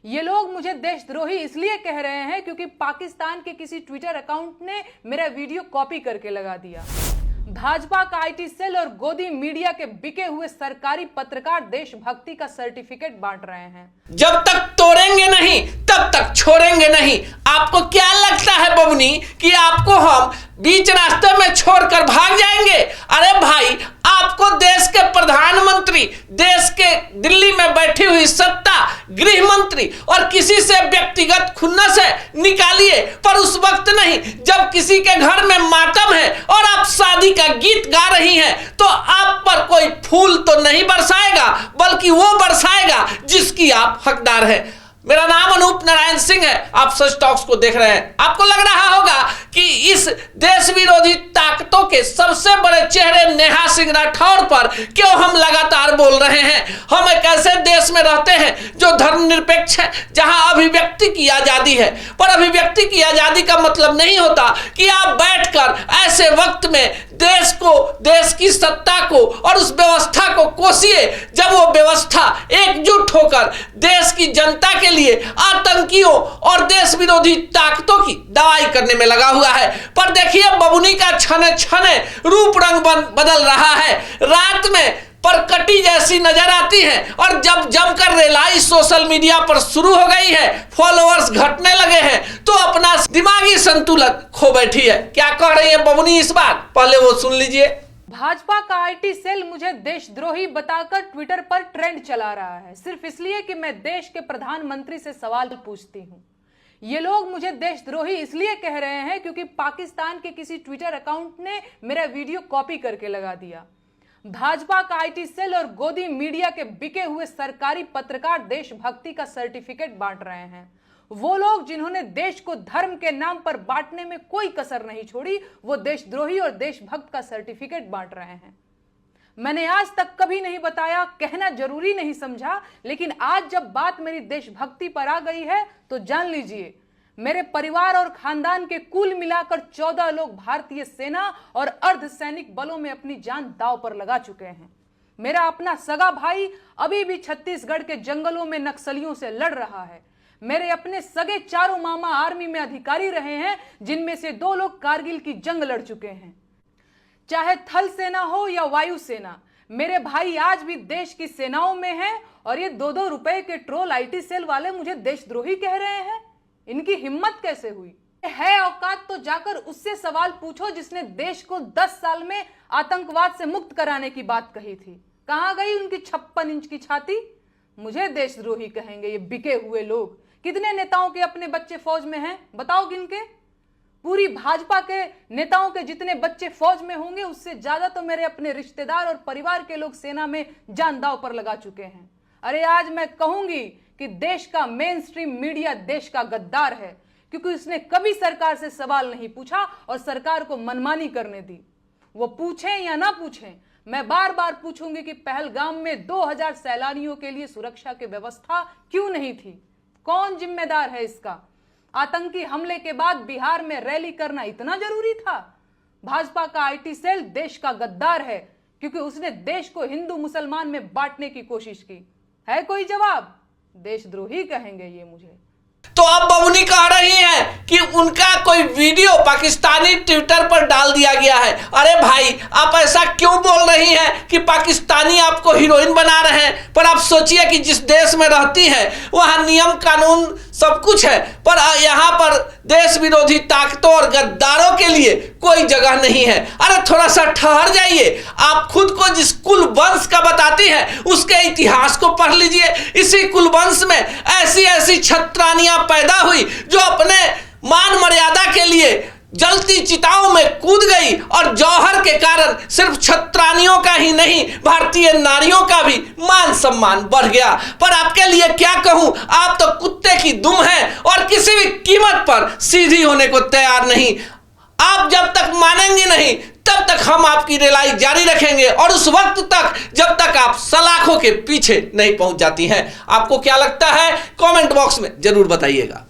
ये लोग मुझे देशद्रोही इसलिए कह रहे हैं क्योंकि पाकिस्तान के किसी ट्विटर अकाउंट ने मेरा वीडियो कॉपी करके लगा दिया। भाजपा का आईटी सेल और गोदी मीडिया के बिके हुए सरकारी पत्रकार देशभक्ति का सर्टिफिकेट बांट रहे हैं। जब तक तोड़ेंगे नहीं तब तक छोड़ेंगे नहीं। आपको क्या लगता है बबनी कि आपको हम बीच रास्ते में छोड़कर भाग जाएंगे? अरे भाई, आपको देश के प्रधानमंत्री, देश के दिल्ली में बैठी हुई सत्ता, गृह मंत्री और किसी से व्यक्तिगत खुन्नस है निकालिए, पर उस वक्त नहीं जब किसी के घर में मातम है और आप शादी का गीत गा रही हैं, तो आप पर कोई फूल तो नहीं बरसाएगा, बल्कि वो बरसाएगा जिसकी आप हकदार हैं। मेरा नाम अनूप नारायण सिंह है, आप सच टॉक्स को देख रहे हैं। आपको लग रहा होगा कि इस देश विरोधी ताकतों के सबसे बड़े चेहरे नेहा सिंह राठौर पर क्यों हम लगातार बोल रहे हैं। हम एक ऐसे देश में रहते हैं जो धर्मनिरपेक्ष है, जहां अभिव्यक्ति की आजादी है, पर अभिव्यक्ति की आजादी का मतलब नहीं होता कि आप बैठकर ऐसे वक्त में देश को, देश की सत्ता को और उस व्यवस्था को कोसिए जब वो व्यवस्था एकजुट होकर देश की जनता के लिए आतंकियों और देश विरोधी ताकतों की दवाई करने में लगा हुआ है। पर देखिए, बबुनी का छने छने रूप रंग बदल रहा है। रात में परकटी जैसी नजर आती है और जब जमकर रेलाई सोशल मीडिया पर शुरू हो गई है, फॉलोअर्स घटने लगे हैं, तो अपना दिमागी संतुलन खो बैठी है। क्या कह रही है बबुनी इस बार, पहले वो सुन लीजिए। भाजपा का आईटी सेल मुझे देशद्रोही बताकर ट्विटर पर ट्रेंड चला रहा है, सिर्फ इसलिए कि मैं देश के प्रधानमंत्री से सवाल पूछती हूं। ये लोग मुझे देशद्रोही इसलिए कह रहे हैं क्योंकि पाकिस्तान के किसी ट्विटर अकाउंट ने मेरा वीडियो कॉपी करके लगा दिया। भाजपा का आईटी सेल और गोदी मीडिया के बिके हुए सरकारी पत्रकार देशभक्ति का सर्टिफिकेट बांट रहे हैं। वो लोग जिन्होंने देश को धर्म के नाम पर बांटने में कोई कसर नहीं छोड़ी, वो देशद्रोही और देशभक्त का सर्टिफिकेट बांट रहे हैं। मैंने आज तक कभी नहीं बताया, कहना जरूरी नहीं समझा, लेकिन आज जब बात मेरी देशभक्ति पर आ गई है तो जान लीजिए, मेरे परिवार और खानदान के कुल मिलाकर 14 लोग भारतीय सेना और अर्धसैनिक बलों में अपनी जान दांव पर लगा चुके हैं। मेरा अपना सगा भाई अभी भी छत्तीसगढ़ के जंगलों में नक्सलियों से लड़ रहा है। मेरे अपने सगे चारों मामा आर्मी में अधिकारी रहे हैं, जिनमें से 2 लोग कारगिल की जंग लड़ चुके हैं। चाहे थल सेना हो या वायु सेना, मेरे भाई आज भी देश की सेनाओं में हैं और ये 2-2 रुपए के ट्रोल आईटी सेल वाले मुझे देशद्रोही कह रहे हैं। इनकी हिम्मत कैसे हुई है? औकात तो जाकर उससे सवाल पूछो जिसने देश को 10 साल में आतंकवाद से मुक्त कराने की बात कही थी। कहां गई उनकी 56 इंच की छाती? मुझे देशद्रोही कहेंगे ये बिके हुए लोग। कितने नेताओं के अपने बच्चे फौज में हैं, बताओ गिनके? पूरी भाजपा के नेताओं के जितने बच्चे फौज में होंगे, उससे ज्यादा तो मेरे अपने रिश्तेदार और परिवार के लोग सेना में जान दांव पर लगा चुके हैं। अरे आज मैं कहूंगी कि देश का मेन स्ट्रीम मीडिया देश का गद्दार है, क्योंकि उसने कभी सरकार से सवाल नहीं पूछा और सरकार को मनमानी करने दी। वो पूछें या ना पूछें, मैं बार बार पूछूंगी कि पहलगाम में 2000 सैलानियों के लिए सुरक्षा की व्यवस्था क्यों नहीं थी? कौन जिम्मेदार है इसका? आतंकी हमले के बाद बिहार में रैली करना इतना जरूरी था? भाजपा का आईटी सेल देश का गद्दार है, क्योंकि उसने देश को हिंदू मुसलमान में बांटने की कोशिश की। है कोई जवाब? देशद्रोही कहेंगे ये मुझे। तो अब बबुनी कह रही है कि उनका कोई वीडियो पाकिस्तानी ट्विटर पर डाल दिया गया है। अरे भाई, आप ऐसा क्यों बोल रही हैं कि पाकिस्तानी आपको हीरोइन बना रहे हैं? पर आप सोचिए कि जिस देश में रहती हैं वहां नियम कानून सब कुछ है, पर यहाँ पर देश विरोधी ताकतों और गद्दारों के लिए कोई जगह नहीं है। अरे थोड़ा सा ठहर जाइए। आप खुद को जिस कुल वंश का बताती हैं उसके इतिहास को पढ़ लीजिए। इसी कुल वंश में ऐसी ऐसी छत्रानियां पैदा हुई जो अपने मान मर्यादा के लिए जलती चिताओं में कूद गई, और जौहर के कारण सिर्फ छत्रानियों का ही नहीं, भारतीय नारियों का भी मान सम्मान बढ़ गया। पर आपके लिए क्या कहूं, आप तो कुत्ते की दुम हैं और किसी भी कीमत पर सीधी होने को तैयार नहीं। आप जब तक मानेंगे नहीं तब तक हम आपकी रिलाई जारी रखेंगे, और उस वक्त तक जब तक आप सलाखों के पीछे नहीं पहुंच जाती हैं। आपको क्या लगता है, कमेंट बॉक्स में जरूर बताइएगा।